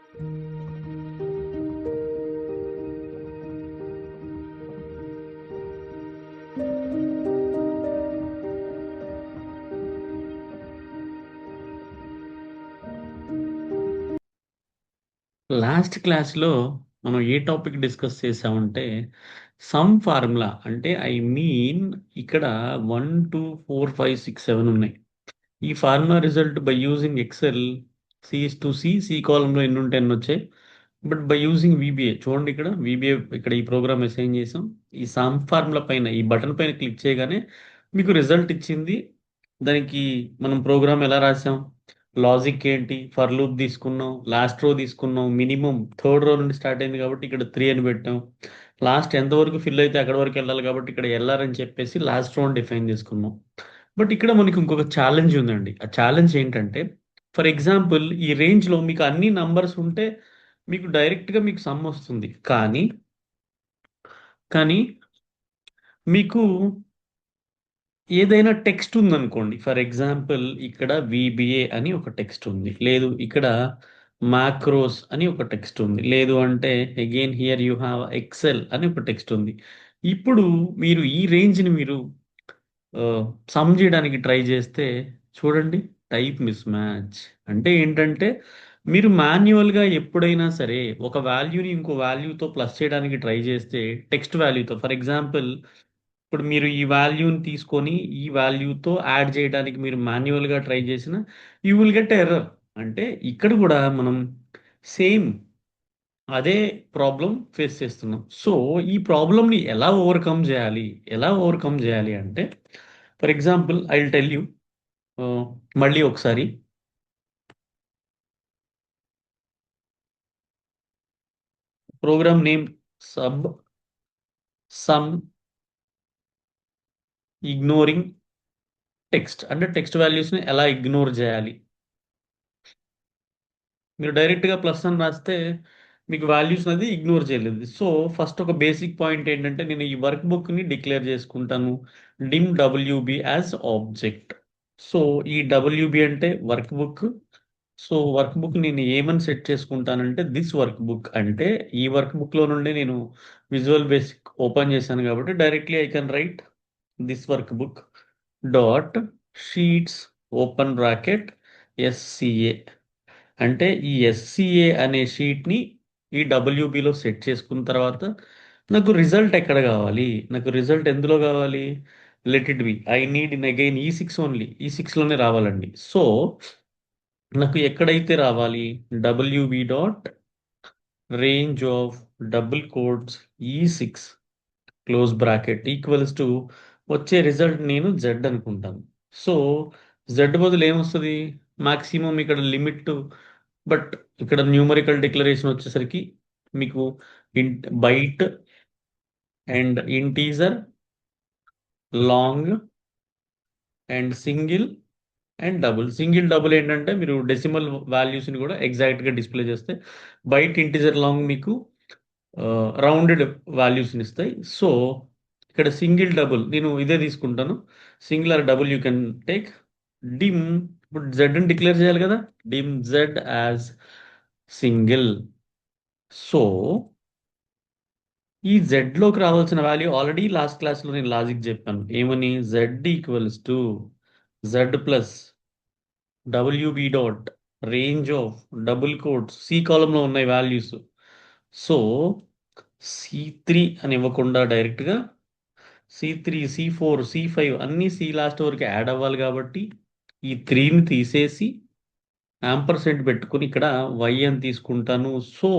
Last క్లాస్లో మనం ఏ టాపిక్ డిస్కస్ చేసామంటే సమ్ ఫార్ములా అంటే ఐ మీన్ ఇక్కడ 1 2 4 5 6 7 ఉన్నాయి. ఈ formula result by using Excel C కాలంలో ఎన్ని ఉంటే ఎన్ని వచ్చాయి. బట్ బై యూజింగ్ విబిఏ చూడండి, ఇక్కడ విబిఏ ఇక్కడ ఈ ప్రోగ్రామ్ అసైన్ చేసాం. ఈ సమ్ ఫార్ములా పైన ఈ బటన్ పైన క్లిక్ చేయగానే మీకు రిజల్ట్ ఇచ్చింది. దానికి మనం ప్రోగ్రామ్ ఎలా రాసాం, లాజిక్ ఏంటి, ఫర్ లూప్ తీసుకున్నాం, లాస్ట్ రో తీసుకున్నాం, మినిమం థర్డ్ రో నుండి స్టార్ట్ అయింది కాబట్టి ఇక్కడ 3 అని పెట్టాం. లాస్ట్ ఎంతవరకు ఫిల్ అయితే అక్కడ వరకు వెళ్ళాలి కాబట్టి ఇక్కడ ఎల్ఆర్ అని చెప్పేసి లాస్ట్ రో డిఫైన్ చేసుకున్నాం. బట్ ఇక్కడ మనకి ఇంకొక ఛాలెంజ్ ఉందండి. ఆ ఛాలెంజ్ ఏంటంటే, ఫర్ ఎగ్జాంపుల్ ఈ రేంజ్లో మీకు అన్ని నంబర్స్ ఉంటే మీకు డైరెక్ట్గా మీకు సమ్ వస్తుంది. కానీ కానీ మీకు ఏదైనా టెక్స్ట్ ఉందనుకోండి, ఫర్ ఎగ్జాంపుల్ ఇక్కడ విబిఏ అని ఒక టెక్స్ట్ ఉంది, లేదు ఇక్కడ మాక్రోస్ అని ఒక టెక్స్ట్ ఉంది, లేదు అంటే again here you have Excel అని ఒక టెక్స్ట్ ఉంది. ఇప్పుడు మీరు ఈ రేంజ్ని మీరు సమ్ చేయడానికి ట్రై చేస్తే చూడండి, టైప్ మిస్ మ్యాచ్. అంటే ఏంటంటే మీరు మాన్యువల్గా ఎప్పుడైనా సరే ఒక వాల్యూని ఇంకో వాల్యూతో ప్లస్ చేయడానికి ట్రై చేస్తే, టెక్స్ట్ వాల్యూతో ఫర్ ఎగ్జాంపుల్ ఇప్పుడు మీరు ఈ వాల్యూని తీసుకొని ఈ వాల్యూతో యాడ్ చేయడానికి మీరు మాన్యువల్గా ట్రై చేసిన యూ విల్ గెట్ ఎర్రర్. అంటే ఇక్కడ కూడా మనం సేమ్ అదే ప్రాబ్లం ఫేస్ చేస్తున్నాం. సో ఈ ప్రాబ్లమ్ని ఎలా ఓవర్కమ్ చేయాలి అంటే, for example I will tell you మళ్ళీ ఒకసారి. Program name sub sum ignoring text, అంటే టెక్స్ట్ వాల్యూస్ని ఎలా ఇగ్నోర్ చేయాలి. మీరు డైరెక్ట్గా ప్లస్ అని రాస్తే మీకు వాల్యూస్ అనేది ఇగ్నోర్ చేయలేదు. సో ఫస్ట్ ఒక బేసిక్ పాయింట్ ఏంటంటే, నేను ఈ వర్క్ బుక్ని డిక్లేర్ చేసుకుంటాను dim WB as object. So ఈ డబ్ల్యూబి అంటే work book. So work book నేను ఏమని సెట్ చేసుకుంటానంటే, దిస్ వర్క్ బుక్ అంటే ఈ వర్క్ బుక్లో నుండి నేను విజువల్ బేసిక్ ఓపెన్ చేశాను కాబట్టి directly I can write this workbook dot sheets open bracket SCA. అంటే ఈ ఎస్సిఏ అనే షీట్ని ఈ డబ్ల్యూబిలో సెట్ చేసుకున్న తర్వాత నాకు రిజల్ట్ ఎక్కడ కావాలి, నాకు రిజల్ట్ ఎందులో కావాలి, let it be I need in again E6 only, ఈ6లోనే రావాలండి. సో నాకు ఎక్కడైతే రావాలి, WB dot range of double codes E6 close bracket equals to వచ్చే రిజల్ట్ నేను జెడ్ అనుకుంటాను. సో జెడ్ బదులు ఏమొస్తుంది, మాక్సిమం ఇక్కడ లిమిట్. బట్ ఇక్కడ న్యూమరికల్ డిక్లరేషన్ వచ్చేసరికి మీకు byte and integer, long and single and double. Single double ఏంటంటే మీరు డెసిమల్ వాల్యూస్ని కూడా ఎగ్జాక్ట్గా డిస్ప్లే చేస్తే, బైట్ ఇంటీజర్ లాంగ్ మీకు రౌండెడ్ వాల్యూస్ని ఇస్తాయి. సో ఇక్కడ సింగిల్ డబుల్ నేను ఇదే తీసుకుంటాను. Single or double you can take. Dim, ఇప్పుడు జెడ్ అని డిక్లేర్ చేయాలి కదా, dim Z as single. So ఈ జెడ్లోకి రావాల్సిన వాల్యూ ఆల్రెడీ లాస్ట్ క్లాస్లో నేను లాజిక్ చెప్పాను, ఏమని, Z equals to Z plus WB dot range of double quotes C కాలంలో ఉన్నాయి వాల్యూస్. సో C3 అని ఇవ్వకుండా డైరెక్ట్గా C3 C4 C5 అన్నీ సి లాస్ట్ వరకు యాడ్ అవ్వాలి కాబట్టి ఈ 3ని తీసేసి యాంపర్సెంట్ పెట్టుకుని ఇక్కడ వై అని తీసుకుంటాను. సో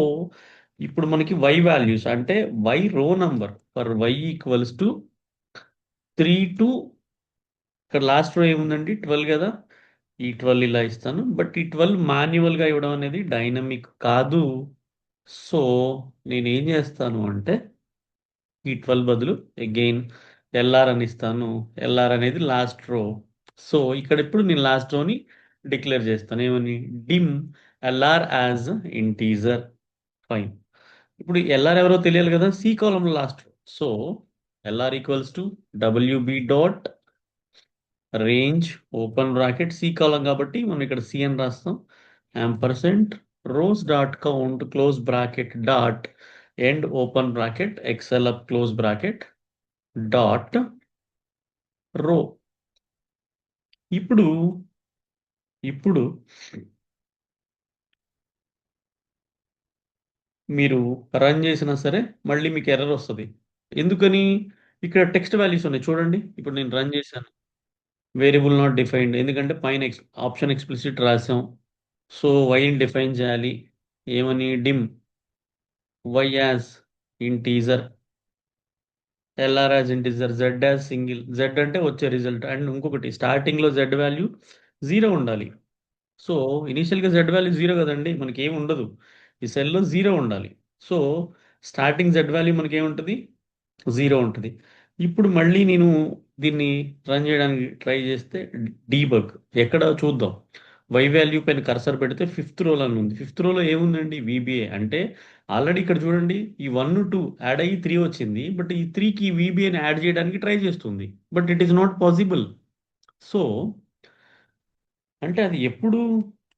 ఇప్పుడు మనకి వై వాల్యూస్ అంటే Y row number for Y equals to 3 to ఇక్కడ లాస్ట్ రో ఏముందండి 12 కదా, ఈ 12 ఇలా ఇస్తాను. బట్ ఈ 12 మాన్యువల్గా ఇవ్వడం అనేది డైనమిక్ కాదు. సో నేను ఏం చేస్తాను అంటే ఈ 12 బదులు అగైన్ ఎల్ఆర్ అని ఇస్తాను. ఎల్ఆర్ అనేది లాస్ట్ రో. సో ఇక్కడ ఇప్పుడు నేను లాస్ట్ రోని డిక్లేర్ చేస్తాను, ఏమని, dim LR as integer. Fine. ఇప్పుడు ఎల్ఆర్ ఎవరో తెలియాలి కదా, సి కాలంలో last row. So LR equals to WB dot range open bracket C column కాబట్టి మనం ఇక్కడ సి అని రాస్తాం, ampersand rows dot count close bracket dot end open bracket excel up close bracket dot row. ఇప్పుడు ఇప్పుడు మీరు run చేసినా సరే మళ్ళీ మీకు ఎర్రర్ వస్తుంది. ఎందుకని? ఇక్కడ టెక్స్ట్ వాల్యూస్ ఉన్నాయి చూడండి. ఇప్పుడు నేను రన్ చేశాను. వేరియబుల్ నాట్ డిఫైన్డ్, ఎందుకంటే పైన ఆప్షన్ ఎక్స్ప్లిసిట్ రాసాం. సో వైని డిఫైన్ చేయాలి. ఏమని? Dim Y as integer, LR as integer, Z as single. Z అంటే వచ్చే రిజల్ట్. అండ్ ఇంకొకటి స్టార్టింగ్లో జెడ్ వాల్యూ 0 ఉండాలి. సో ఇనీషియల్గా జెడ్ వాల్యూ 0 కదండి, మనకి ఏమి ఉండదు. ఈ సెల్లో 0 ఉండాలి. సో స్టార్టింగ్ జెడ్ వాల్యూ మనకి ఏముంటుంది? 0 ఉంటుంది. ఇప్పుడు మళ్ళీ నేను దీన్ని రన్ చేయడానికి ట్రై చేస్తే డీబగ్ ఎక్కడ చూద్దాం. వై వాల్యూ పైన కర్సర్ పెడితే ఫిఫ్త్ రోల్ అని ఉంది. ఫిఫ్త్ రోలో ఏముందండి? విబిఏ. అంటే ఆల్రెడీ ఇక్కడ చూడండి, ఈ 1 2 యాడ్ అయ్యి 3 వచ్చింది. బట్ ఈ 3కి విబిఏని యాడ్ చేయడానికి ట్రై చేస్తుంది. But it is not possible. So అంటే అది ఎప్పుడు,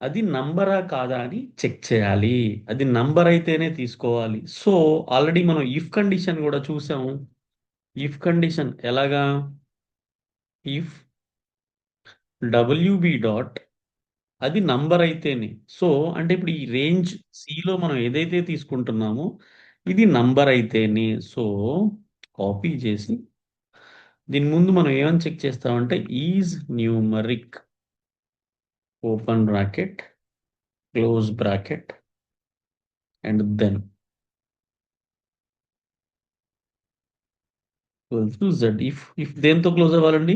అది నంబరా కాదా అని చెక్ చేయాలి. అది నంబర్ అయితేనే తీసుకోవాలి. సో ఆల్రెడీ మనం ఇఫ్ కండిషన్ కూడా చూసాము. ఇఫ్ కండిషన్ ఎలాగా? ఇఫ్ డబ్ల్యూబి డాట్ అది నంబర్ అయితేనే. సో అంటే ఇప్పుడు ఈ రేంజ్ సిలో మనం ఏదైతే తీసుకుంటున్నామో ఇది నంబర్ అయితేనే. సో కాపీ చేసి దీని ముందు మనం ఏమని చెక్ చేస్తామంటే is numeric open bracket close bracket and then Z. If దేంతో క్లోజ్ అవ్వాలండి?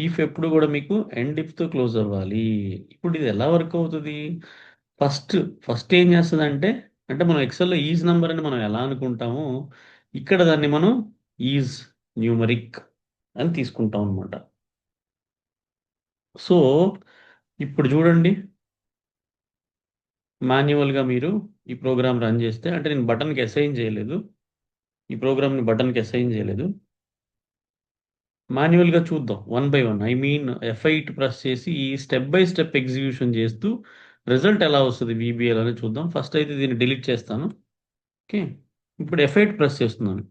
ఇఫ్ ఎప్పుడు కూడా మీకు ఎండ్ ఇఫ్తో క్లోజ్ అవ్వాలి. ఇప్పుడు ఇది ఎలా వర్క్ అవుతుంది? ఫస్ట్ ఫస్ట్ ఏం చేస్తుందంటే, అంటే మనం ఎక్సెల్లో ఈజ్ నంబర్ అని మనం ఎలా అనుకుంటామో ఇక్కడ దాన్ని మనం ఈజ్ న్యూమరిక్ అని తీసుకుంటాం అనమాట. సో ఇప్పుడు చూడండి, మాన్యువల్గా మీరు ఈ ప్రోగ్రామ్ రన్ చేస్తే, అంటే నేను బటన్కి అసైన్ చేయలేదు, ఈ ప్రోగ్రామ్ని బటన్కి అసైన్ చేయలేదు. మాన్యువల్గా చూద్దాం one by one. I mean F8 press చేసి ఈ స్టెప్ బై స్టెప్ ఎగ్జిక్యూషన్ చేస్తూ రిజల్ట్ ఎలా వస్తుంది VBL అని చూద్దాం. ఫస్ట్ అయితే దీన్ని డిలీట్ చేస్తాను. ఓకే, ఇప్పుడు F8 ప్రెస్ చేస్తున్నాను.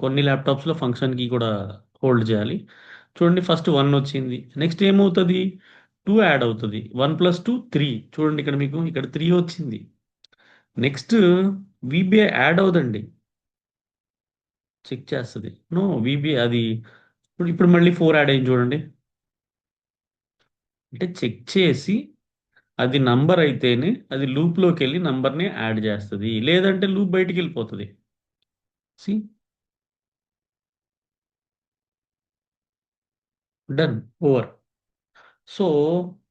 కొన్ని ల్యాప్టాప్స్లో ఫంక్షన్కి కూడా హోల్డ్ చేయాలి. చూడండి, ఫస్ట్ 1 వచ్చింది. నెక్స్ట్ ఏమవుతుంది? 2 యాడ్ అవుతుంది. 1 + 2 3. చూడండి ఇక్కడ మీకు ఇక్కడ 3 వచ్చింది. నెక్స్ట్ VBA యాడ్ అవుదండి, చెక్ చేస్తుంది. నో VBA అది ఇప్పుడు మళ్ళీ 4 యాడ్ అయింది చూడండి. అంటే చెక్ చేసి అది నంబర్ అయితేనే అది లూప్లోకి వెళ్ళి నంబర్ని యాడ్ చేస్తుంది, లేదంటే లూప్ బయటికి వెళ్ళిపోతుంది. See done over. సో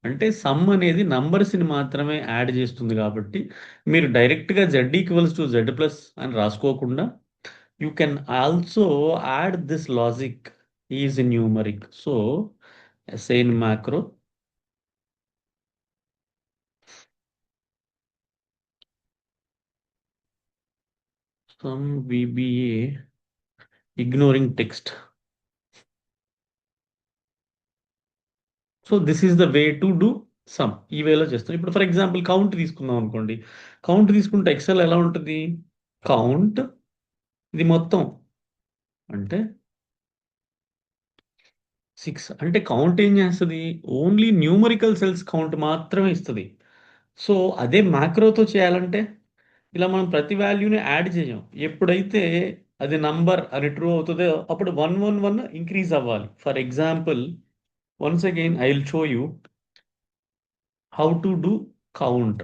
అంటే సమ్ అనేది నంబర్స్ని మాత్రమే యాడ్ చేస్తుంది కాబట్టి మీరు డైరెక్ట్గా Z=Z+ అని రాసుకోకుండా you can also add this logic is numeric. So assign macro sum VBA ignoring text. So this is the way to do sum. ఈ వేలో చేస్తాం. ఇప్పుడు ఫర్ ఎగ్జాంపుల్ కౌంట్ తీసుకుందాం అనుకోండి. కౌంట్ తీసుకుంటే ఎక్సెల్ ఎలా ఉంటుంది? కౌంట్ ఇది మొత్తం అంటే 6. అంటే కౌంట్ ఏం చేస్తుంది? ఓన్లీ న్యూమరికల్ సెల్స్ కౌంట్ మాత్రమే ఇస్తుంది. సో అదే మ్యాక్రోతో చేయాలంటే ఇలా మనం ప్రతి వాల్యూని యాడ్ చేయం. ఎప్పుడైతే అది నంబర్ అని ట్రూ అవుతుందో అప్పుడు 1 1 1 ఇంక్రీజ్ అవ్వాలి. For example once again I will show you how to do count.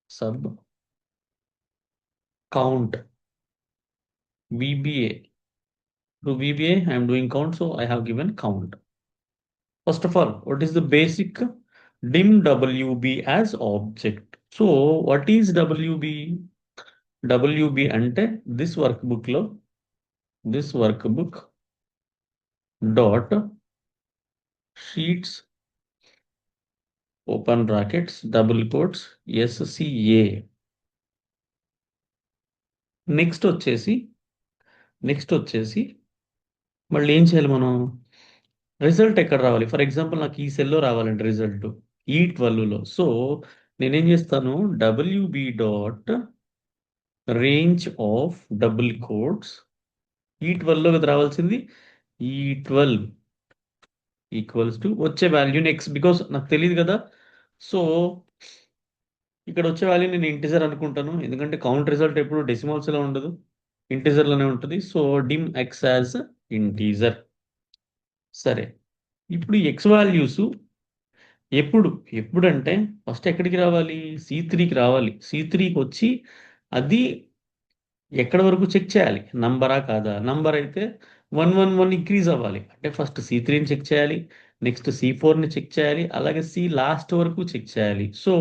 Sub count VBA. To VBA I am doing count, so I have given count. First of all, what is the basic? Dim WB as object. So what is WB? WB అంటే this workbook dot sheets open brackets double quotes SCA. Next వచ్చేసి మళ్ళీ ఏం చేయాలి మనం? Result ఎక్కడ రావాలి? For example నాకు ఈ సెల్లో రావాలంటే రిజల్ట్ ఈ 12లో. సో నేనేం చేస్తాను, WB dot range of double quotes ఈ 12లో కదా రావాల్సింది. ఈ 12 ఈక్వల్స్ టు వచ్చే వాల్యూ నెక్స్ట్, బికాస్ నాకు తెలియదు కదా. సో ఇక్కడ వచ్చే వాల్యూ నేను ఇంటిజర్ అనుకుంటాను, ఎందుకంటే కౌంట్ రిజల్ట్ ఎప్పుడు డెసిమల్స్లో ఉండదు, ఇంటిజర్లోనే ఉంటుంది. So dim X as integer. సరే, ఇప్పుడు ఎక్స్ వాల్యూస్ ఎప్పుడు ఎప్పుడంటే ఫస్ట్ ఎక్కడికి రావాలి, C3కి రావాలి. C3కి వచ్చి అది ఎక్కడ వరకు చెక్ చేయాలి, నంబరా కాదా. నంబర్ అయితే 111 ఇంక్రీజ్ అవ్వాలి, అంటే ఫస్ట్ C3ని చెక్ చేయాలి, నెక్స్ట్ C4ని చెక్ చేయాలి, అలాగే సి లాస్ట్ వరకు చెక్ చేయాలి. సో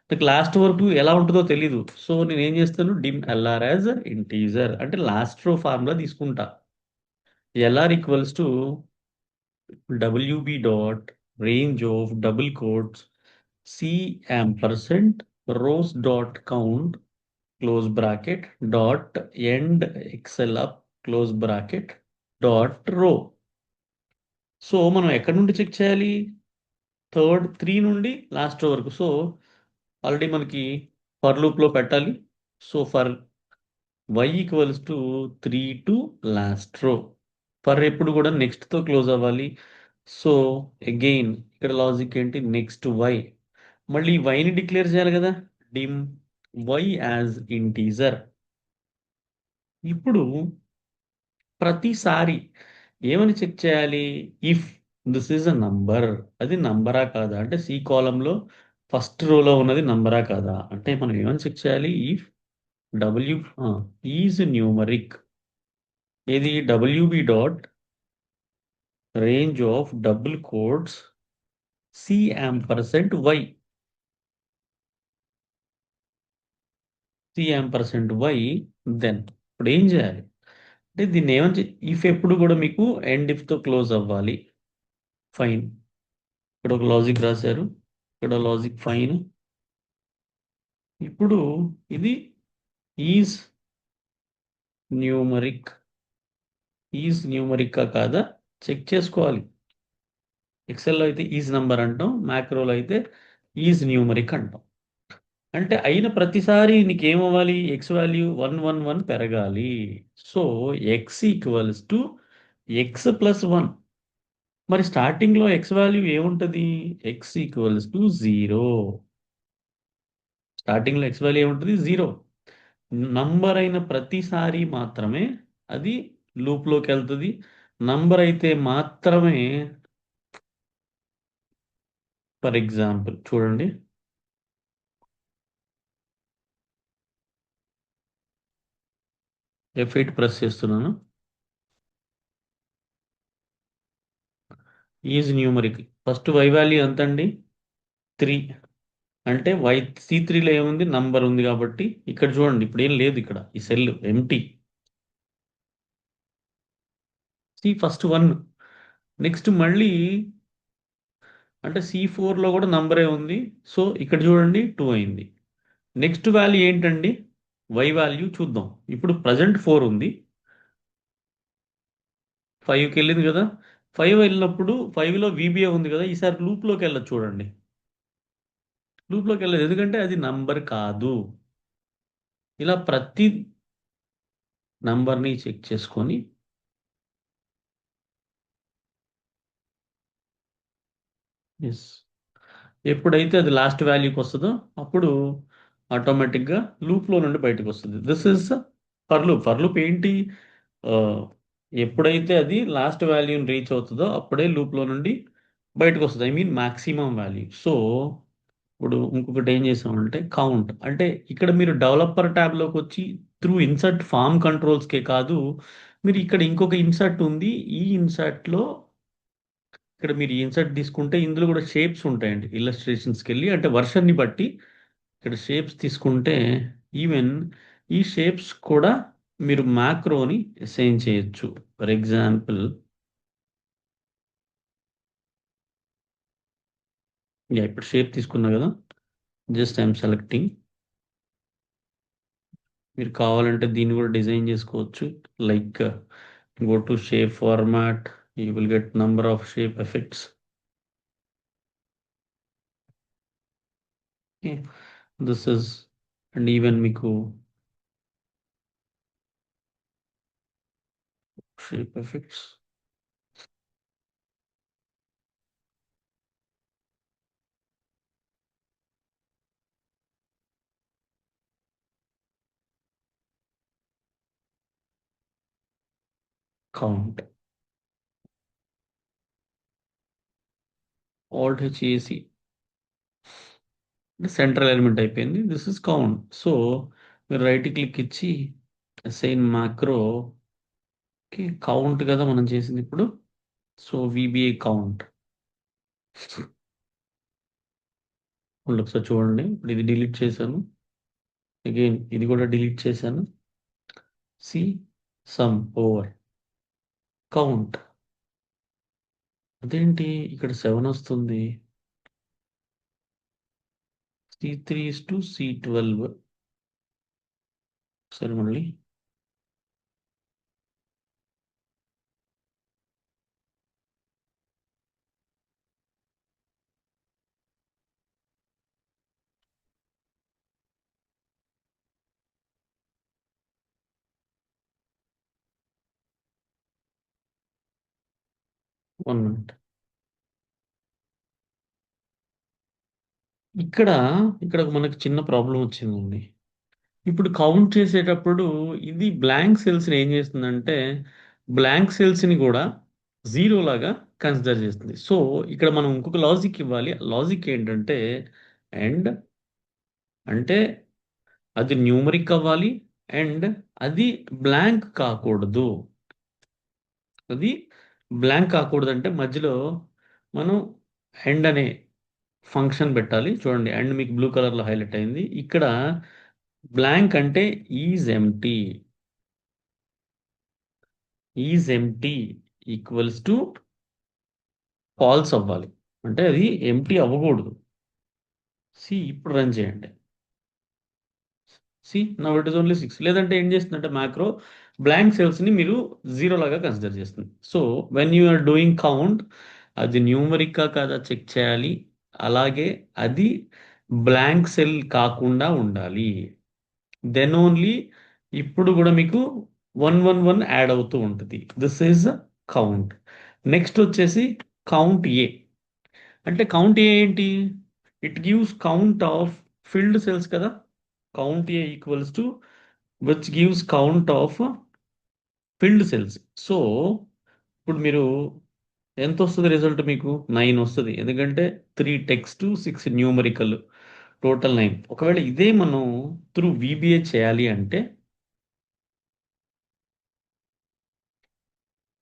నాకు లాస్ట్ వరకు ఎలా ఉంటుందో తెలీదు. సో నేను ఏం చేస్తాను, డిమ్ ఎల్ఆర్ యాజ్ ఇంటీజర్, అంటే లాస్ట్ రో ఫార్ములా తీసుకుంటా. LR equals to WB dot range of double quotes C ampersand rows dot count close bracket dot end excel up close bracket dot row. So మనం ఎక్కడి నుండి check చేయాలి, third 3 నుండి last రో వరకు. So already మనకి for లూప్లో పెట్టాలి. So for y equals to 3 to last రో. ఫర్ ఎప్పుడు కూడా నెక్స్ట్తో క్లోజ్ అవ్వాలి. సో అగైన్ ఇక్కడ లాజిక్ ఏంటి, నెక్స్ట్ y, మళ్ళీ వైని డిక్లేర్ చేయాలి కదా, డిమ్ వై యాజ్ ఇంటీజర్. ఇప్పుడు ప్రతిసారి ఏమని చెక్ చేయాలి, if this is a number, అది నంబరా కాదా, అంటే సి కాలంలో ఫస్ట్ రోలో ఉన్నది నంబరా కాదా, అంటే మనం ఏమని చెక్ చేయాలి, ఇఫ్ డబ్ల్యూ ఈజ్ న్యూమరిక్, ఇది WB dot range of double quotes C Y, see then ఇప్పుడు ఏం చేయాలి అంటే దీన్ని ఏమని, ఇఫ్ ఎప్పుడు కూడా మీకు ఎండ్ ఇఫ్తో క్లోజ్ అవ్వాలి. ఫైన్, ఇక్కడ ఒక లాజిక్ రాశారు, ఇక్కడ లాజిక్ ఫైన్. ఇప్పుడు ఇది ఈజ్ న్యూమరిక్, ఈజ్ న్యూమరికా కాదా చెక్ చేసుకోవాలి. ఎక్సెల్లో అయితే ఈజ్ నంబర్ అంటాం, మ్యాక్రోలో అయితే ఈజ్ న్యూమరిక్ అంటాం. అంటే అయిన ప్రతిసారి నీకు ఏమవ్వాలి, ఎక్స్ వాల్యూ 111 పెరగాలి. So X equals to x plus 1. మరి స్టార్టింగ్లో ఎక్స్ వాల్యూ ఏముంటుంది, ఎక్స్ ఈక్వల్స్ టు 0. స్టార్టింగ్లో ఎక్స్ వాల్యూ ఏముంటుంది, 0. నంబర్ అయిన ప్రతిసారి మాత్రమే అది లూప్లోకి వెళ్తుంది. నంబర్ అయితే మాత్రమే, ఫర్ ఎగ్జాంపుల్ చూడండి, F8 ప్రెస్ చేస్తున్నాను, is numeric. First Y value ఎంత అండి, 3. అంటే C3లో ఏముంది, నంబర్ ఉంది కాబట్టి ఇక్కడ చూడండి, ఇప్పుడు ఏం లేదు, ఇక్కడ ఈ cell empty. C first 1, next మళ్ళీ అంటే C4లో కూడా నంబరే ఉంది. సో ఇక్కడ చూడండి 2 అయింది. నెక్స్ట్ వాల్యూ ఏంటండి, వై వాల్యూ చూద్దాం. ఇప్పుడు ప్రజెంట్ 4 ఉంది, 5కి వెళ్ళింది కదా. 5 వెళ్ళినప్పుడు 5లో VBA ఉంది కదా, ఈసారి లూప్లోకి వెళ్ళదు చూడండి. లూప్లోకి వెళ్ళదు ఎందుకంటే అది నంబర్ కాదు. ఇలా ప్రతి నంబర్ని చెక్ చేసుకొని ఎస్, ఎప్పుడైతే అది లాస్ట్ వాల్యూకి వస్తుందో అప్పుడు ఆటోమేటిక్గా లూప్లో నుండి బయటకు వస్తుంది. This is for loop. For loop ఏంటి, ఆ, ఎప్పుడైతే అది లాస్ట్ వాల్యూని రీచ్ అవుతుందో అప్పుడే లూప్లో నుండి బయటకు వస్తుంది, I mean maximum value. So ఇప్పుడు ఇంకొకటి ఏం చేసామంటే కౌంట్, అంటే ఇక్కడ మీరు డెవలపర్ ట్యాబ్లోకి వచ్చి త్రూ ఇన్సర్ట్ ఫామ్ కంట్రోల్స్కే కాదు, మీరు ఇక్కడ ఇంకొక ఇన్సర్ట్ ఉంది, ఈ ఇన్సర్ట్లో ఇక్కడ మీరు ఇన్సర్ట్ తీసుకుంటే ఇందులో కూడా షేప్స్ ఉంటాయండి. ఇల్లస్ట్రేషన్స్కి వెళ్ళి అంటే వర్షన్ని బట్టి ఇక్కడ షేప్స్ తీసుకుంటే ఈవెన్ ఈ షేప్స్ కూడా మీరు మ్యాక్రోని అసైన్ చేయొచ్చు. ఫర్ ఎగ్జాంపుల్ ఇప్పుడు షేప్ తీసుకున్నా కదా, జస్ట్ ఐఎమ్ సెలెక్టింగ్. మీరు కావాలంటే దీన్ని కూడా డిజైన్ చేసుకోవచ్చు, like go to shape format, you will get number of shape effects. Okay. This is and even మీకు shape effects, count, alt HAC central element అయిపోయింది. This is count. సో మీరు right click ఇచ్చి assign macro. Okay, count కదా మనం చేసింది ఇప్పుడు. So VBA count ఒకసారి చూడండి. ఇప్పుడు ఇది డిలీట్ చేశాను, అగైన్ ఇది కూడా డిలీట్ చేశాను. See sum over count. అదేంటి ఇక్కడ 7 వస్తుంది? C3:C12. సరే మళ్ళీ 1 minute. ఇక్కడ ఇక్కడ మనకు చిన్న ప్రాబ్లం వచ్చిందండి. ఇప్పుడు కౌంట్ చేసేటప్పుడు ఇది బ్లాంక్ సెల్స్ని ఏం చేస్తుందంటే బ్లాంక్ సెల్స్ని కూడా జీరో లాగా కన్సిడర్ చేస్తుంది. సో ఇక్కడ మనం ఇంకొక లాజిక్ ఇవ్వాలి. లాజిక్ ఏంటంటే అండ్ అంటే అది న్యూమరిక్ అవ్వాలి అండ్ అది బ్లాంక్ కాకూడదు. అది బ్లాంక్ కాకూడదు అంటే మధ్యలో మనం అండ్ అనే ఫంక్షన్ పెట్టాలి. చూడండి అండ్ మీకు బ్లూ కలర్లో హైలైట్ అయింది. ఇక్కడ బ్లాంక్ అంటే is empty equals to falls అవ్వాలి. అంటే అది ఎంటీ అవ్వకూడదు. ఇప్పుడు రన్ చేయండి. Now it is only 6. లేదంటే ఏం చేస్తుందంటే మ్యాక్రో బ్లాంక్ సెల్స్ని మీరు జీరో లాగా కన్సిడర్ చేస్తుంది. So when you are doing count అది న్యూమరికా కాదా చెక్ చేయాలి. అలాగే అది బ్లాంక్ సెల్ కాకుండా ఉండాలి. దెన్ ఓన్లీ ఇప్పుడు కూడా మీకు 111 యాడ్ అవుతూ ఉంటుంది. This is count. నెక్స్ట్ వచ్చేసి కౌంట్ ఏ. అంటే కౌంట్ ఏ ఏంటి? It gives count of filled cells కదా. Count A equals to which gives count of filled cells. So ఇప్పుడు మీరు ఎంత వస్తుంది రిజల్ట్? మీకు 9 వస్తుంది. ఎందుకంటే 3 టెక్స్ట్ 6 న్యూమరికల్, టోటల్ 9. ఒకవేళ ఇదే మనం త్రూ విబిఏ చేయాలి అంటే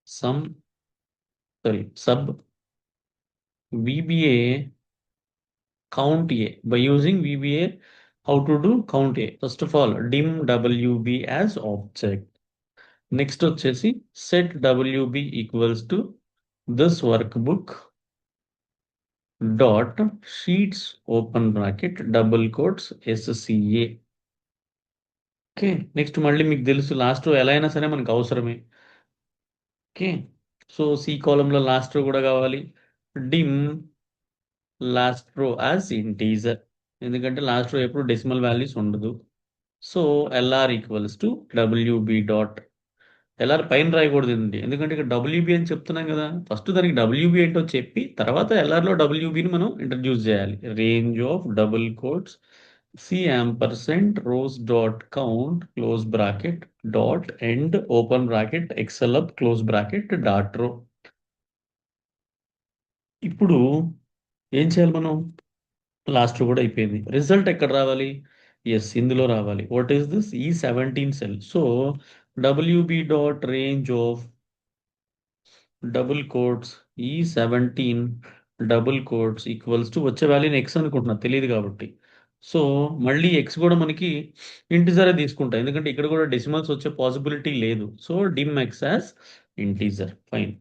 some sub VBA count A. By using VBA, how to do count A? First of all, dim WB as object. Next వచ్చేసి set WB equals to this workbook dot sheets open bracket double quotes SCA. Okay, next మళ్ళీ మీకు తెలుసు last ఎలా అయినా సరే మనకు అవసరమే. Okay, so C కాలంలో లాస్ట్ కూడా కావాలి. డిమ్ లాస్ట్ రో యాజ్ ఇంటీజర్, ఎందుకంటే లాస్ట్ రో ఎప్పుడు డెసిమల్ వాల్యూస్ ఉండదు. So LR equals to WB dot. LR పైన రాయకూడదండి, ఎందుకంటే ఇక్కడ డబ్ల్యూబి అని చెప్తున్నాం కదా. ఫస్ట్ దానికి డబ్ల్యూబి ఏంటో చెప్పి తర్వాత ఎల్ఆర్లో డబ్ల్యూబిని మనం ఇంట్రడ్యూస్ చేయాలి. Range of double quotes C ampersand rows dot count close bracket dot end open bracket excel up close bracket dot row. ఇప్పుడు ఏం చేయాలి మనం? లాస్ట్ కూడా అయిపోయింది. రిజల్ట్ ఎక్కడ రావాలి? ఎస్, ఇందులో రావాలి. What is this? ఈ 17 cell. So WB dot range of double quotes ఈ 17 డబుల్ కోట్స్ ఈక్వల్స్ టు వచ్చే వాల్యూని ఎక్స్ అనుకుంటున్నా, తెలియదు కాబట్టి. సో మళ్ళీ ఎక్స్ కూడా మనకి ఇంటిజరే తీసుకుంటా, ఎందుకంటే ఇక్కడ కూడా డెసిమల్స్ వచ్చే పాసిబిలిటీ లేదు. So dim X as integer. Fine.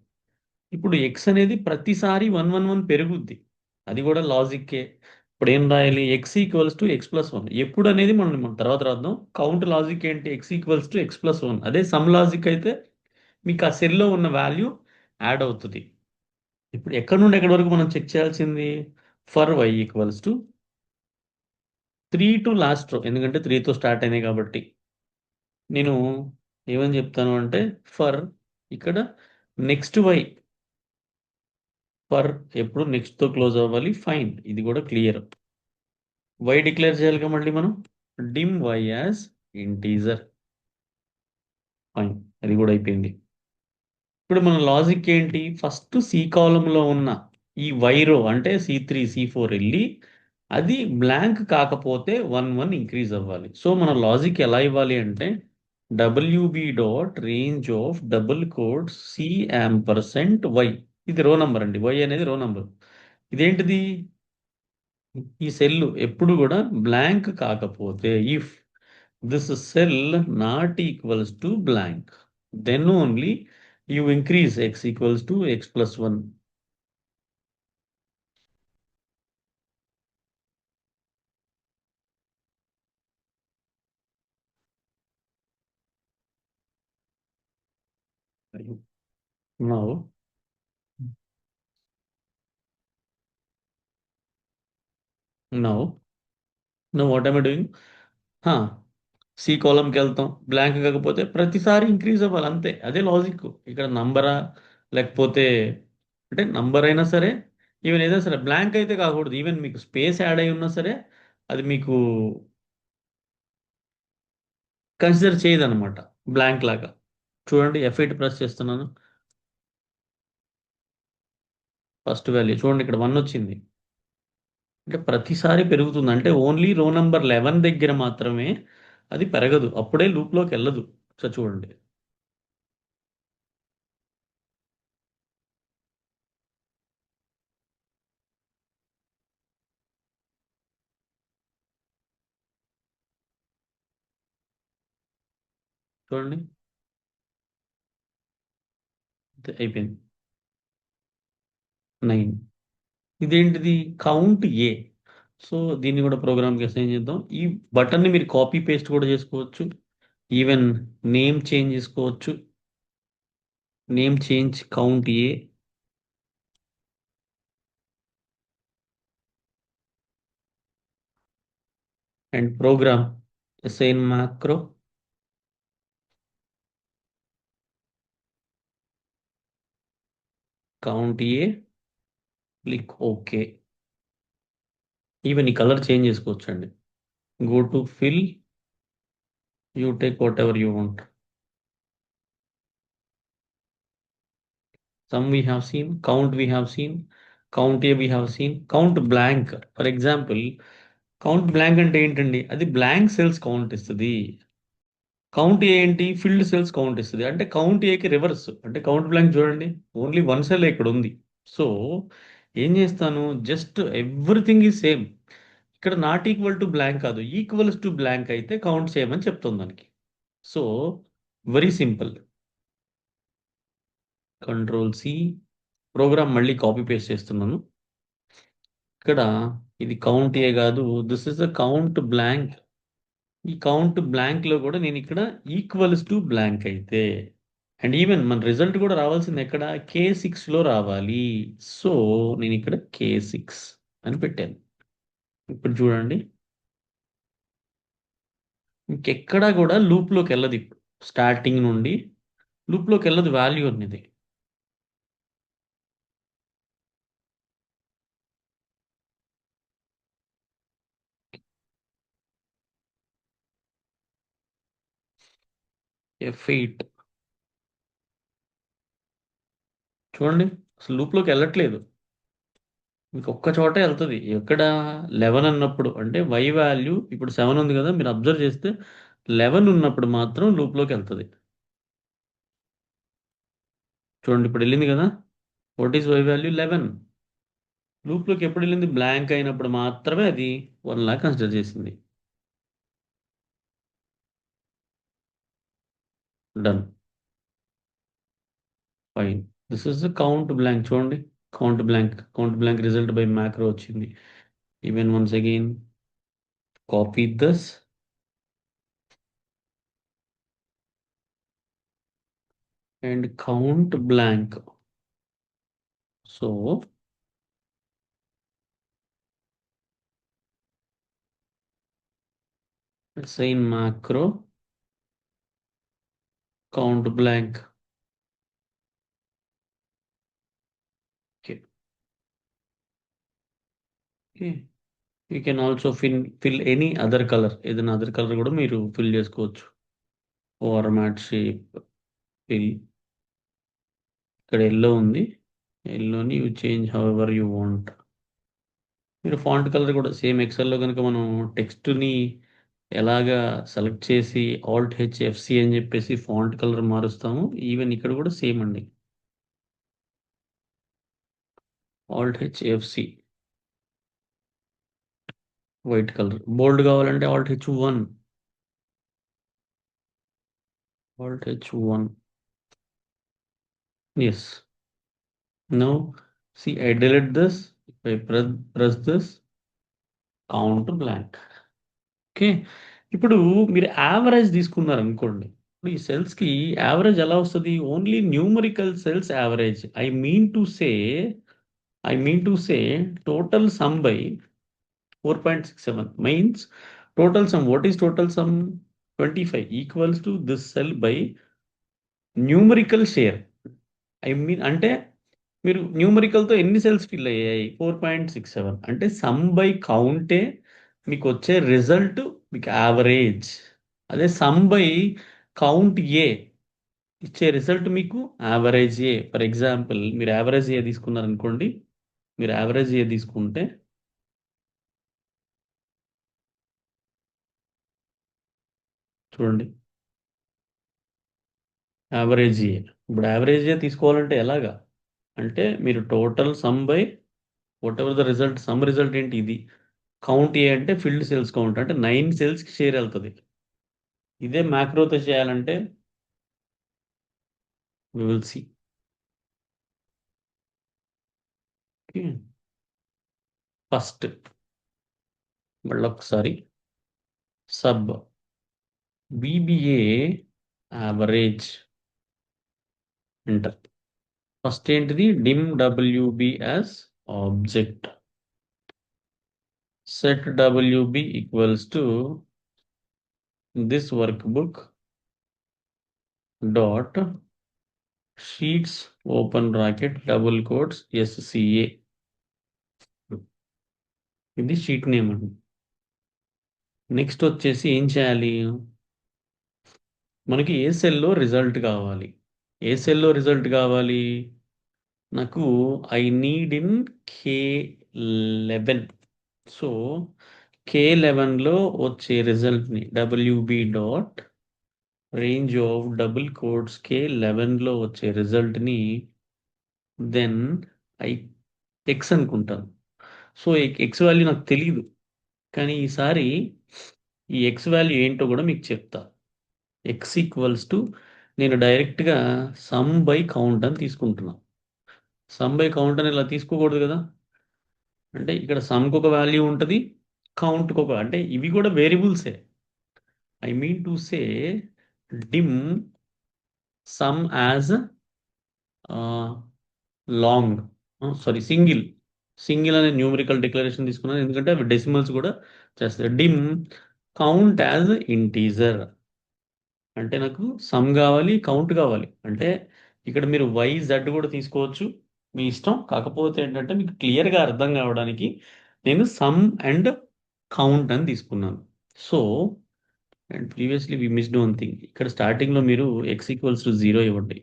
ఇప్పుడు ఎక్స్ అనేది ప్రతిసారి 111 పెరుగుద్ది, అది కూడా లాజిక్కే. ఇప్పుడు ఏం రాయాలి? ఎక్స్ ఈక్వల్స్ టు ఎక్స్+1. ఎప్పుడు అనేది మనం తర్వాత రాద్దాం. కౌంట్ లాజిక్ ఏంటి? ఎక్స్ ఈక్వల్స్ టు ఎక్స్+1. అదే సమ్ లాజిక్ అయితే మీకు ఆ సెల్లో ఉన్న వాల్యూ యాడ్ అవుతుంది. ఇప్పుడు ఎక్కడి నుండి ఎక్కడి వరకు మనం చెక్ చేయాల్సింది? For Y equals to three to last row, ఎందుకంటే త్రీతో స్టార్ట్ అయినాయి కాబట్టి నేను ఏమని చెప్తాను అంటే ఫర్ ఇక్కడ నెక్స్ట్ వై, ఫర్ ఎప్పుడు నెక్స్ట్తో క్లోజ్ అవ్వాలి, ఫైన్ ఇది కూడా క్లియర్. వై డిక్లేర్ చేయాలిగా మళ్ళీ మనం, dim Y as integer, fine అది కూడా అయిపోయింది. ఇప్పుడు మన లాజిక్ ఏంటి, ఫస్ట్ సి కాలంలో ఉన్న ఈ వైరో అంటే C3 C4 వెళ్ళి అది బ్లాంక్ కాకపోతే 1 1 ఇంక్రీజ్ అవ్వాలి. సో మన లాజిక్ ఎలా ఇవ్వాలి అంటే WB dot range of double code C%Y, ఇది రో నంబర్ అండి, వై అనేది రో నంబర్. ఇదేంటిది, ఈ సెల్ ఎప్పుడు కూడా బ్లాంక్ కాకపోతే if this cell not equals to blank then only you increase x equals to x+1. Now, now, now what am I doing? C కాలంకి వెళ్తాం, బ్లాంక్ కాకపోతే ప్రతిసారి ఇంక్రీజ్ అవ్వాలి అంతే, అదే లాజిక్. ఇక్కడ నంబరా లేకపోతే అంటే నంబర్ అయినా సరే, ఈవెన్ ఏదైనా సరే బ్లాంక్ అయితే కాకూడదు, ఈవెన్ మీకు స్పేస్ యాడ్ అయి ఉన్నా సరే అది మీకు కన్సిడర్ చేయదన్నమాట బ్లాంక్ లాగా. చూడండి F8 ప్రెస్ చేస్తున్నాను, ఫస్ట్ వాల్యూ చూడండి ఇక్కడ 1 వచ్చింది. అంటే ప్రతిసారి పెరుగుతుంది, అంటే ఓన్లీ రో నంబర్ 11 దగ్గర మాత్రమే అది పెరగదు, అప్పుడే లూప్లోకి వెళ్ళదు. సో చూడండి, చూడండి అంతే, అయిపోయింది 9. ఇదేంటిది, కౌంట్ ఏ. సో దీన్ని కూడా ప్రోగ్రామ్కి అసైన్ చేద్దాం. ఈ బటన్ని మీరు కాపీ పేస్ట్ కూడా చేసుకోవచ్చు, ఈవెన్ నేమ్ చేంజ్ చేసుకోవచ్చు, name change count A and program assign macro count A, click okay. Even ఈ కలర్ చేంజ్ చేసుకోవచ్చు అండి, go to fill, you take whatever you want. Sum we have seen, count we have seen, count A we have seen, count blank. For example, count blank అంటే ఏంటండి, అది blank cells count ఇస్తుంది. Count A ఏంటి, field cells count ఇస్తుంది. అంటే count ఏకి reverse, అంటే count blank చూడండి ఓన్లీ వన్ సెల్ ఇక్కడ ఉంది. సో ఏం చేస్తాను, జస్ట్ ఎవ్రీథింగ్ ఈజ్ సేమ్. ఇక్కడ నాట్ ఈక్వల్ టు బ్లాంక్ కాదు, ఈక్వల్స్ టు బ్లాంక్ అయితే కౌంట్ చేయమని చెప్తుంది దానికి. So very simple, control C, program మళ్ళీ కాపీ పేస్ట్ చేస్తున్నాను. ఇక్కడ ఇది కౌంట్ ఏ కాదు, this is the count blank. ఈ కౌంట్ బ్లాంక్ లో కూడా నేను ఇక్కడ ఈక్వల్స్ టు బ్లాంక్ అయితే, అండ్ ఈవెన్ మన రిజల్ట్ కూడా రావాల్సింది ఎక్కడ, K6లో రావాలి. సో నేను ఇక్కడ K6 అని పెట్టాను. ఇప్పుడు చూడండి, ఇంకెక్కడా కూడా లూప్లోకి వెళ్ళదు, ఇప్పుడు స్టార్టింగ్ నుండి లూప్లోకి వెళ్ళదు వాల్యూ అనేది. F8 చూడండి, అసలు లూప్లోకి వెళ్ళట్లేదు, ఇంకొక్క చోటే వెళ్తుంది. ఎక్కడ, 11 అన్నప్పుడు, అంటే వై వాల్యూ ఇప్పుడు 7 ఉంది కదా, మీరు అబ్జర్వ్ చేస్తే 11 ఉన్నప్పుడు మాత్రం లూప్లోకి వెళ్తుంది. చూడండి ఇప్పుడు వెళ్ళింది కదా, వాట్ ఈస్ వై వాల్యూ 11. లూప్లోకి ఎప్పుడు వెళ్ళింది, బ్లాంక్ అయినప్పుడు మాత్రమే అది 1 లాగా కన్సిడర్ చేసింది. Done, fine. This is the count blank, చూడండి count blank result by macro వచ్చింది. Even once again copy this and count blank. So assign macro count blank. Okay. Okay. You can also fill any other color. ఏదైనా other colour కూడా మీరు fill చేసుకోవచ్చు. Format shape fill. ఇక్కడ yellow ఉంది. ఎల్లోని you change however you want. మీరు font colour కూడా same ఎక్సెల్‌లో గనుక మనం టెక్స్ట్‌ని ఎలాగా సెలెక్ట్ చేసి ఆల్ట్ హెచ్ ఎఫ్‌సి అని చెప్పేసి ఫాంట్ కలర్ మారుస్తామో ఈవెన్ ఇక్కడ కూడా సేమ్ అండి. Alt H FC white colour. Bold కావాలంటే Alt H 1. Alt H 1. Yes. Now see I delete this. If I press this count blank. Okay. ఇప్పుడు మీరు average తీసుకున్నారనుకోండి. ఇప్పుడు ఈ సెల్స్‌కి యావరేజ్ ఎలా వస్తది? Only numerical cells average. I mean to say total sum by 4.67 means total sum. What is total sum? 25 equals to this cell by numerical share. అంటే మీరు న్యూమరికల్‌తో ఎన్ని cells fill అయ్యాయి? 4.67 అంటే సమ్ బై కౌంటే మీకొచ్చే రిజల్ట్ మీకు average. అదే some by count ఏ ఇచ్చే result మీకు average A. For example మీరు యావరేజ్ ఏ తీసుకున్నారనుకోండి. మీరు యావరేజ్ ఏ తీసుకుంటే చూడండి. యావరేజ్ ఏ. ఇప్పుడు యావరేజ్ ఏ తీసుకోవాలంటే ఎలాగా? అంటే మీరు total sum by whatever the result some result ఏంటి ఇది. కౌంట్ ఏ అంటే ఫిల్డ్ సెల్స్ కౌంట్ అంటే 9 సెల్స్‌కి షేర్ ఎళ్తది. ఇదే మాక్రోతో చేయాలంటే we will see. Okay. First మళ్ళొకసారి sub BBA average enter. First ఏంటిది dim WB as object. Set WB equals to this workbook dot sheets open bracket double quotes SCA. ఇది sheet name అండి. Next వచ్చేసి ఏం చేయాలి? మనకి ఏ సెల్‌లో result కావాలి? ఏ సెల్‌లో రిజల్ట్ కావాలి? నాకు I need in K11. So K11లో వచ్చే రిజల్ట్‌ని WB dot range of double quotes K11లో వచ్చే రిజల్ట్‌ని దెన్ ఐ ఎక్స్ అనుకుంటాను. సో ఎక్స్ వాల్యూ నాకు తెలీదు. కానీ ఈసారి ఈ ఎక్స్ వాల్యూ ఏంటో కూడా మీకు చెప్తా. ఎక్స్ ఈక్వల్స్ టు నేను డైరెక్ట్‌గా సమ్ బై కౌంట్ అని తీసుకుంటున్నా. సమ్ బై కౌంట్ అని ఇలా తీసుకోకూడదు కదా! అంటే ఇక్కడ సమ్‌కి ఒక వాల్యూ ఉంటది. కౌంట్‌కి ఒక అంటే ఇవి కూడా వేరియబుల్సే. I mean to say dim sum as ah, long sorry single అనే న్యూమరికల్ డిక్లరేషన్ తీసుకున్నాను. ఎందుకంటే అవి డెసిమల్స్ కూడా చేస్తాయి. డిమ్ కౌంట్ యాజ్ ఇంటీజర్ అంటే నాకు సమ్ కావాలి, కౌంట్ కావాలి. అంటే ఇక్కడ మీరు వై, జెడ్ కూడా తీసుకోవచ్చు. మీ ఇష్టం. కాకపోతే ఏంటంటే మీకు క్లియర్‌గా అర్థం కావడానికి నేను సమ్ అండ్ కౌంట్ అని తీసుకున్నాను. So and previously we missed one thing. ఇక్కడ స్టార్టింగ్‌లో మీరు ఎక్స్ ఈక్వల్స్ టు 0 ఇవ్వండి.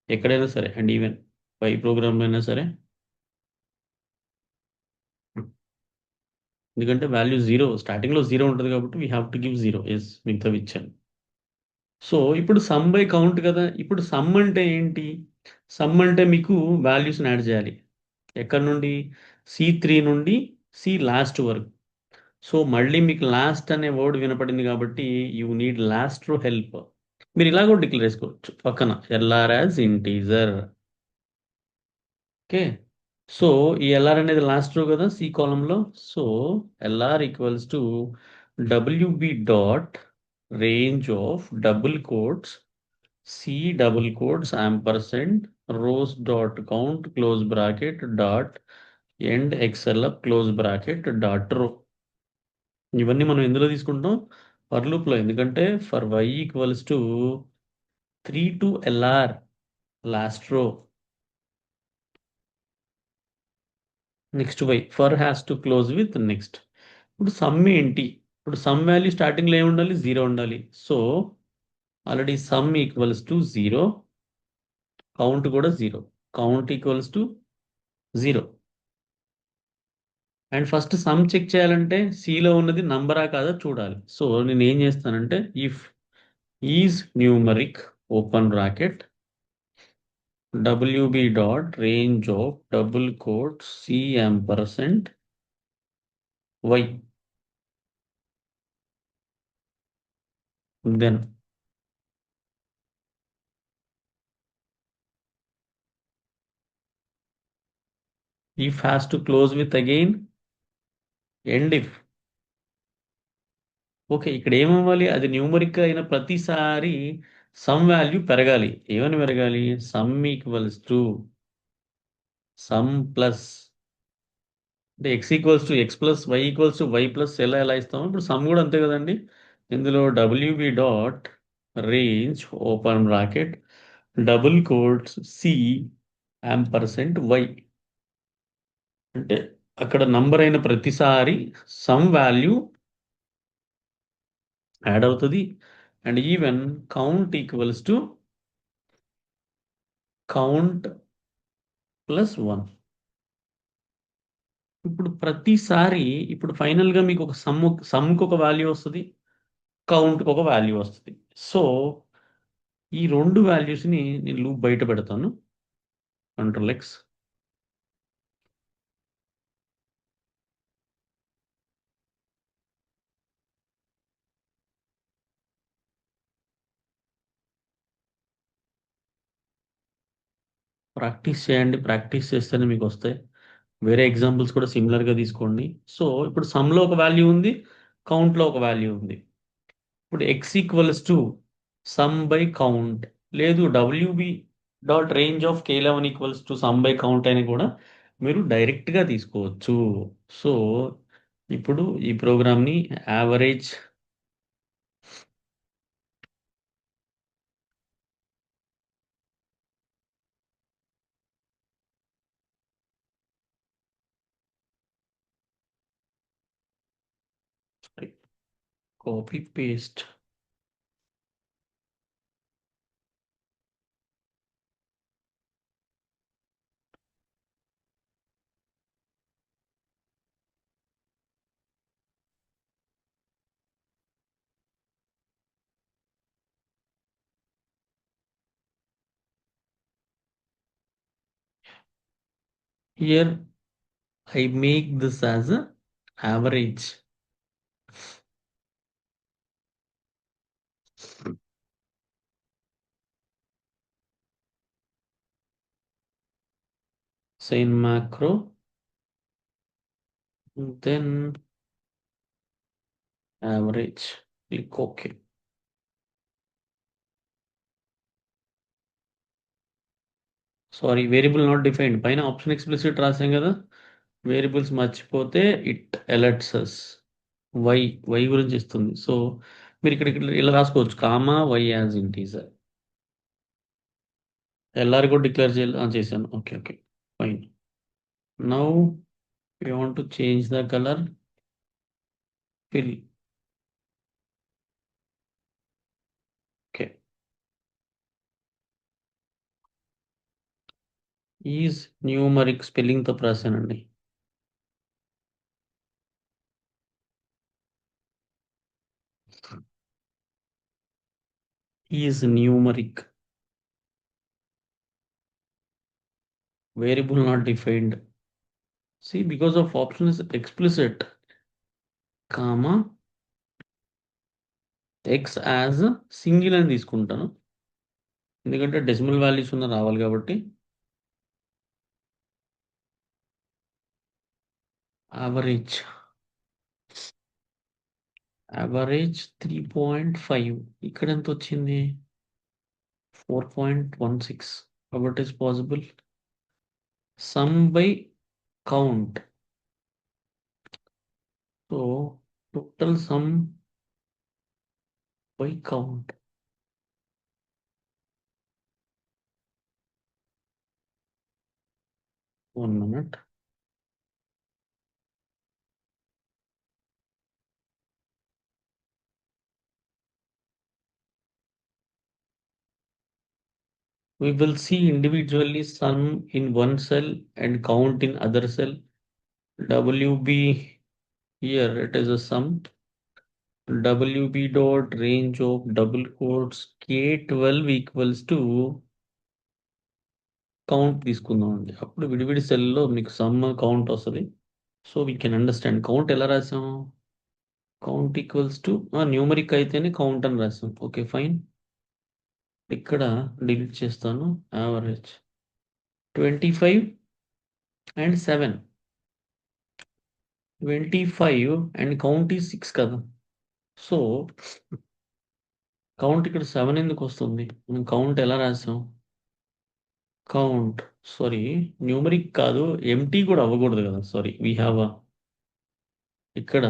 ఎక్కడైనా సరే అండ్ ఈవెన్ పై ప్రోగ్రామ్‌లో అయినా సరే. ఎందుకంటే వాల్యూ 0 స్టార్టింగ్‌లో 0 ఉంటది కాబట్టి we have to give 0 yes మిగతావిచ్చాను. సో ఇప్పుడు సమ్ బై కౌంట్ కదా! ఇప్పుడు సమ్ అంటే ఏంటి? సమ్ అంటే మీకు వాల్యూస్‌ని యాడ్ చేయాలి. ఎక్కడి నుండి? సి3 నుండి సి లాస్ట్ వరకు. సో మళ్ళీ మీకు లాస్ట్ అనే వర్డ్ వినపడింది కాబట్టి you need last to help. మీరు ఇలా కూడా డిక్లేర్ చేసుకోవచ్చు పక్కన LR as integer. Okay. So ఈ ఎల్ఆర్ అనేది లాస్ట్ రో కదా సి కాలమ్‌లో. So LR equals to WB dot range of double quotes C double quotes ampersand rows dot count close bracket dot end XLF close bracket dot row. ఇవన్నీ మనం ఎందులో తీసుకుంటాం? For లూప్లో. ఎందుకంటే for y equals to 3 to LR last రో, next y for has to close with next. ఇప్పుడు sum ఏంటి? ఇప్పుడు సమ్ వాల్యూ స్టార్టింగ్లో ఏమి ఉండాలి? 0 ఉండాలి. So already sum equals to 0, count కూడా 0, count equals to 0. And first sum check చేయాలంటే సిలో ఉన్నది నంబరా కాదా చూడాలి. సో నేను ఏం చేస్తానంటే if is numeric open bracket wb dot range of double quote C ampersand Y, then if has to close with again end if. Okay, ఇక్కడ ఏమవ్వాలి? అది న్యూమరిక్ అయిన ప్రతిసారి సమ్ వాల్యూ పెరగాలి. ఏమని పెరగాలి? Sum equals to sum plus, అంటే x equals to x plus y equals to y plus ఎలా ఇస్తాము, ఇప్పుడు సమ్ కూడా అంతే కదండి. ఇందులో WB dot range open bracket double quotes C ampersand y, అంటే అక్కడ నంబర్ అయిన ప్రతిసారి సమ్ వాల్యూ యాడ్ అవుతుంది. And even count equals to count plus 1. ఇప్పుడు ప్రతిసారి, ఇప్పుడు ఫైనల్గా మీకు ఒక సమ్కి ఒక వాల్యూ వస్తుంది, కౌంట్కి ఒక వాల్యూ వస్తుంది. సో ఈ రెండు వాల్యూస్ని నేను లూప్ బయట పెడతాను. Control X. ప్రాక్టీస్ చేయండి, ప్రాక్టీస్ చేస్తేనే మీకు వస్తాయి. వేరే ఎగ్జాంపుల్స్ కూడా సిమిలర్గా తీసుకోండి. సో ఇప్పుడు సమ్లో ఒక వాల్యూ ఉంది, కౌంట్లో ఒక వాల్యూ ఉంది. ఇప్పుడు x equals to sum by count, లేదు WB dot range of k11 equals to sum by count అని కూడా మీరు డైరెక్ట్గా తీసుకోవచ్చు. సో ఇప్పుడు ఈ ప్రోగ్రామ్ని average copy paste here I make this as a average. So in macro, then average. Click OK. Sorry, variable not defined పైన option explicit రాసాం కదా, వేరియబుల్స్ మర్చిపోతే it alerts us. Y, y గురించి ఇస్తుంది. సో మీరు ఇక్కడ ఇలా రాసుకోవచ్చు, comma y as integer. LR కూడా డిక్లేర్ చేశాను. Okay okay, fine. Now you want to change the colour, fill. Okay, is numeric స్పెల్లింగ్తో రాశానండి. Is numeric, variable not defined. See, because of option is explicit, comma x as single అని తీసుకుంటాను, ఎందుకంటే decimal values ఉన్న రావాలి కాబట్టి. Average, average 3.5, ఇక్కడ ఎంత వచ్చింది? 4.16. కాబట్టి is possible. Some by count, so total some by count. 1 minute. We will see individually sum in one cell and count in other cell. WB here it is a sum. WB dot range of double quotes K12 equals to count తీసుకుందాం అండి. అప్పుడు విడివిడి సెల్లో మీకు some count వస్తది. So we can understand. Count ఎలా రాసాం? Count equals to numeric అయితేనే count అని రాసాం. Okay fine. ఇక్కడ డిలీట్ చేస్తాను. Average 25 and 7. 25 and count is 6 కదా! సో కౌంట్ ఇక్కడ 7 ఎందుకొస్తుంది? మనం కౌంట్ ఎలా రాసాం? కౌంట్ సారీ న్యూమరిక్ కాదు. ఎంప్టీ కూడా అవ్వకూడదు కదా! సారీ వి హావ్ ఇక్కడ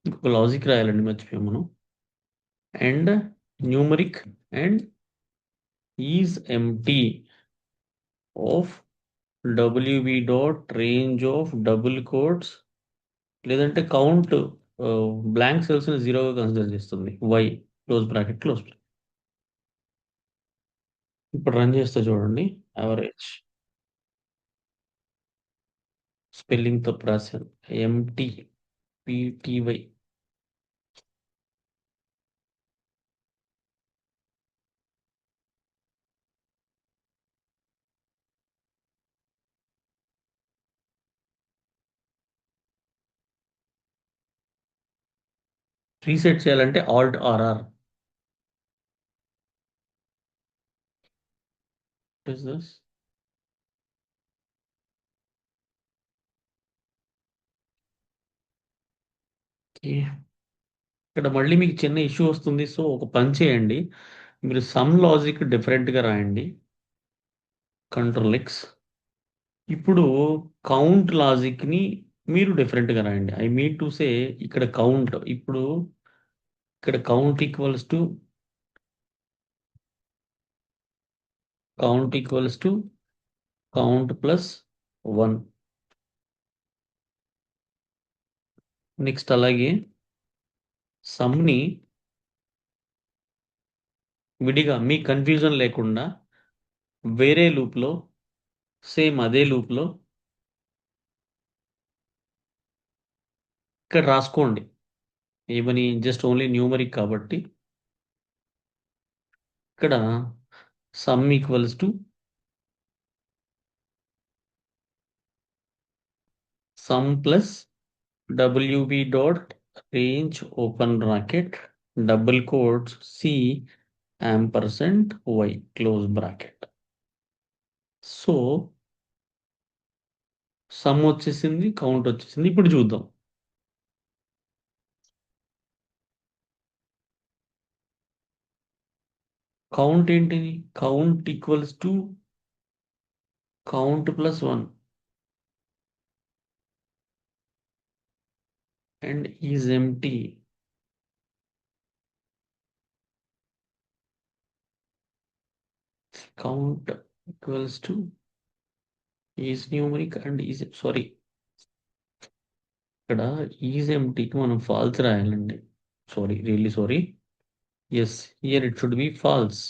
ఇంకొక లాజిక్ రాయాలండి మర్చిపోయాం మనం. And numeric and is empty of WB dot range of double quotes లేదంటే కౌంట్ బ్లాంక్ సెల్స్‌ని జీరోగా కన్సిడర్ చేస్తుంది. Y close bracket close bracket. ఇప్పుడు రన్ చేస్తే చూడండి. యావరేజ్ స్పెల్లింగ్ తప్పు రాశాను. ఎంటీ పీటీవై రీసెట్ చేయాలంటే alt R R. What is this? Okay. ఇక్కడ మళ్ళీ మీకు చిన్న ఇష్యూ వస్తుంది. సో ఒక పని చేయండి. మీరు సమ్ లాజిక్ డిఫరెంట్‌గా రాయండి. Control X. ఇప్పుడు కౌంట్ లాజిక్‌ని మీరు డిఫరెంట్‌గా రాయండి. ఐ మీన్ టు సే ఇక్కడ కౌంట్ ఇప్పుడు ఇక్కడ count equals to count plus 1. Next అలాగే సమ్‌ని విడిగా మీ కన్‌ఫ్యూజన్ లేకుండా వేరే లూప్‌లో సేమ్ అదే లూప్‌లో ఇక్కడ రాసుకోండి. ఏమని జస్ట్ ఓన్లీ న్యూమరిక్ కాబట్టి ఇక్కడ sum equals to sum plus WB dot range open bracket double quotes C ampersand y close bracket. So sum వచ్చేసింది, కౌంట్ వచ్చేసింది. ఇప్పుడు చూద్దాం. కౌంట్ ఏంటిది? Count equals to count plus 1 and is empty. Count equals to is numeric and is sorry ఇక్కడ is ఎంప్టీకి మనం false రాయాలండి. Sorry really sorry. Yes here it should be false.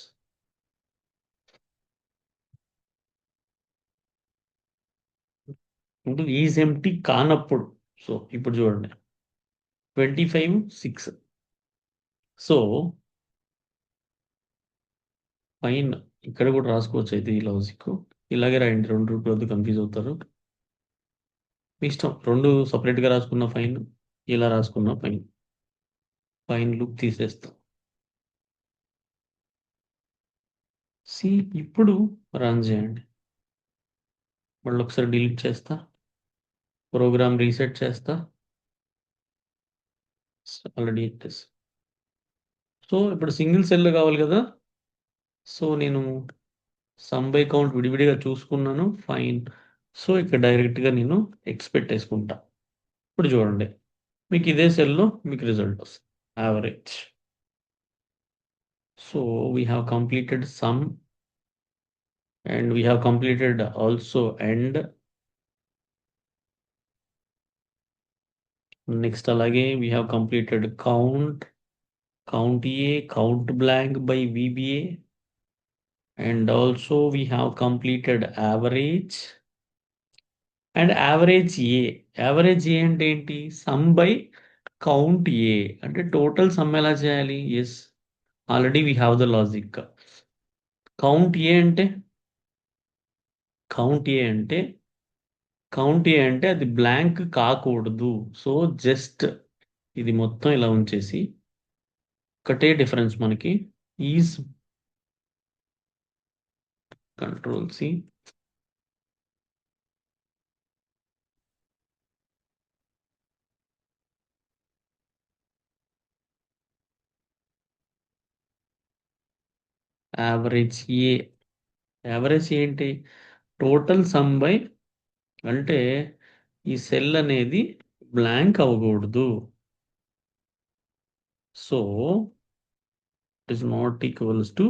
అంటే ఈజ్ ఎంప్టీ కానప్పుడు. సో ఇప్పుడు చూడండి 25 6. So fine ఇక్కడ కూడా రాసుకోవచ్చు అయితే ఈ లాజిక్. ఇలాగే రాయండి. 2 రూపాయలతో కన్ఫ్యూజ్ అవుతారు. మీ ఇష్టం. 2 సెపరేట్‌గా రాసుకున్న ఫైన్. ఇలా రాసుకున్న ఫైన్. ఫైన్ లుక్ తీసేస్తాం. సి ఇప్పుడు రన్ చేయండి. మళ్ళొకసారి డిలీట్ చేస్తా. ప్రోగ్రామ్ రీసెట్ చేస్తా. ఆల్రెడీ ఇట్టేసి. సో ఇప్పుడు సింగిల్ సెల్ కావాలి కదా! సో నేను సమ్ బై కౌంట్ విడివిడిగా చూసుకున్నాను. ఫైన్. సో ఇక్కడ డైరెక్ట్‌గా నేను ఎక్స్ పెట్టేసుకుంటా. ఇప్పుడు చూడండి. మీకు ఇదే సెల్‌లో మీకు రిజల్ట్ వస్తుంది. Average. So we have completed sum and we have completed also end. Next alage we have completed count A, count blank by VBA, and also we have completed average and average A. Average A అంటే ఏంటి? Sum by count A అంటే total sum ఎలా చేయాలి? Yes, already we have the logic. Count A అంటే count A అంటే count A అంటే అది blank కాకూడదు. సో జస్ట్ ఇది మొత్తం ఇలా ఉంచేసి ఒకటే డిఫరెన్స్ మనకి is control C average A. Average ఏంటి? టోటల్ సమ్ బై అంటే ఈ సెల్ అనేది బ్లాంక్ అవ్వకూడదు. So it is not equals to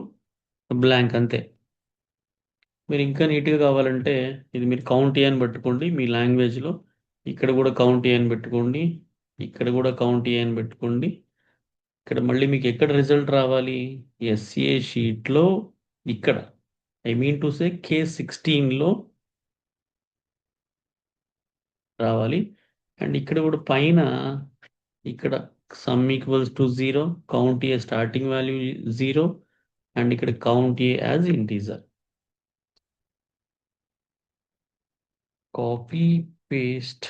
blank అంతే. మీరు ఇంకా నీట్గా కావాలంటే ఇది మీరు కౌంట్ ఏ అని పెట్టుకోండి మీ లాంగ్వేజ్లో. ఇక్కడ కూడా కౌంట్ ఏ అని పెట్టుకోండి. ఇక్కడ కూడా కౌంట్ ఏ అని పెట్టుకోండి. ఇక్కడ మళ్ళీ మీకు ఎక్కడ రిజల్ట్ రావాలి? ఎస్ఏ షీట్లో ఇక్కడ ఐ మీన్ టు సే K16లో రావాలి. అండ్ ఇక్కడ కూడా పైన ఇక్కడ sum equals to 0, count a starting value 0 and ఇక్కడ count a as integer. Copy paste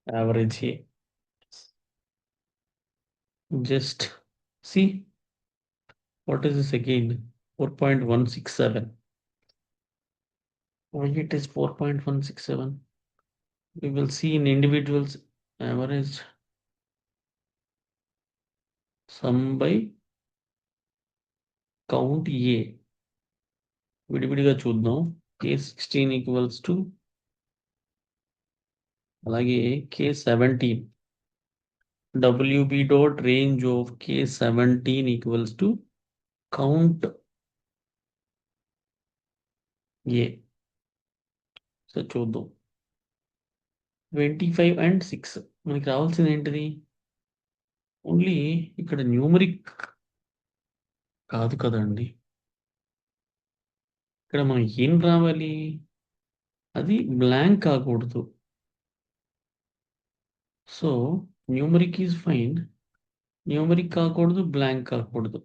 average a. Just see what is this again? 4.167. Why it is 4.167? We will see in individuals average sum by count A. విడివిడిగా చూద్దాం. K16 equals to అలాగే K17. WB dot range of K17 equals to count A. So చూద్దాం. 25 and 6 మనకి రావాల్సింది ఏంటిది? Only ఇక్కడ numeric కాదు కదండి. ఇక్కడ మనకి ఏం రావాలి? అది బ్లాంక్ కాకూడదు. So numeric is fine. Numeric కాకూడదు, బ్లాంక్ కాకూడదు.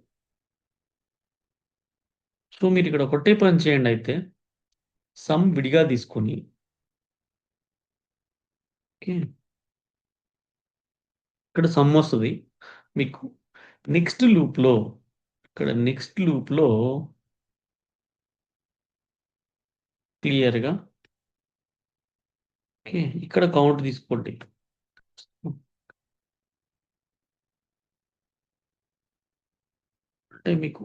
సో మీరు ఇక్కడ ఒకటే పని చేయండి అయితే. సమ్ విడిగా తీసుకొని ఓకే ఇక్కడ సమ్ వస్తుంది మీకు. నెక్స్ట్ లూప్లో ఇక్కడ నెక్స్ట్ లూప్లో క్లియర్గా ఓకే ఇక్కడ కౌంట్ తీసుకోండి. అంటే మీకు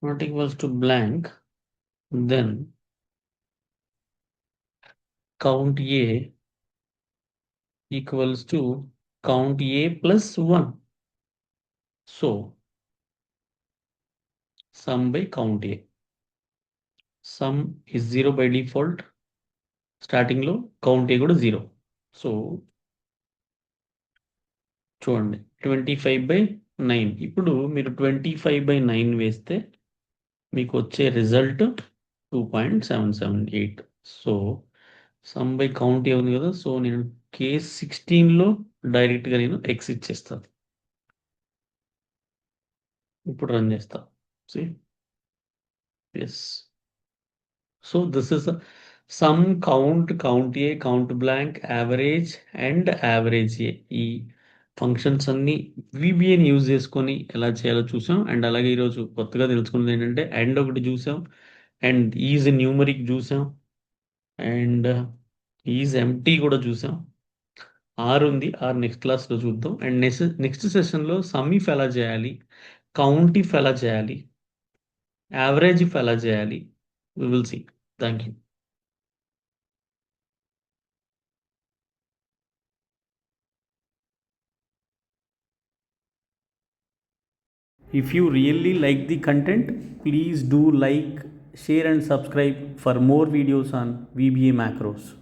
not equals to blank, then count A equals to count A plus 1. So sum by count A. Sum is 0 by default. Starting లో count A కూడా 0. సో చూడండి 25/9. ఇప్పుడు మీరు 25/9 వేస్తే మీకు వచ్చే result 2.778. So sum by count a ఉంది కదా. సో నేను K16లో డైరెక్ట్గా నేను ఎక్స్ ఇచ్చేస్తాను. ఇప్పుడు రన్ చేస్తా. See? Yes. So this is a sum, count A, count blank, average and average A. ఈ ఫంక్షన్స్ అన్ని VBAని యూజ్ చేసుకొని ఎలా చేయాలో చూసాం. అండ్ అలాగే ఈరోజు కొత్తగా తెలుసుకున్నది ఏంటంటే అండ్ ఒకటి చూసాం, అండ్ ఈజ్ న్యూమరిక్ చూసాం, అండ్ ఈజ్ ఎంటీ కూడా చూసాం. ఆర్ ఉంది, ఆర్ నెక్స్ట్ క్లాస్లో చూద్దాం. అండ్ నెక్స్ట్ సెషన్లో సమ్ ఇఫ్ ఎలా చేయాలి, కౌంట్ ఇఫ్ ఎలా చేయాలి, యావరేజ్ ఇఫ్ ఎలా చేయాలి, we will see. Thank you. If you really like the content, please do like, share and subscribe for more videos on VBA macros.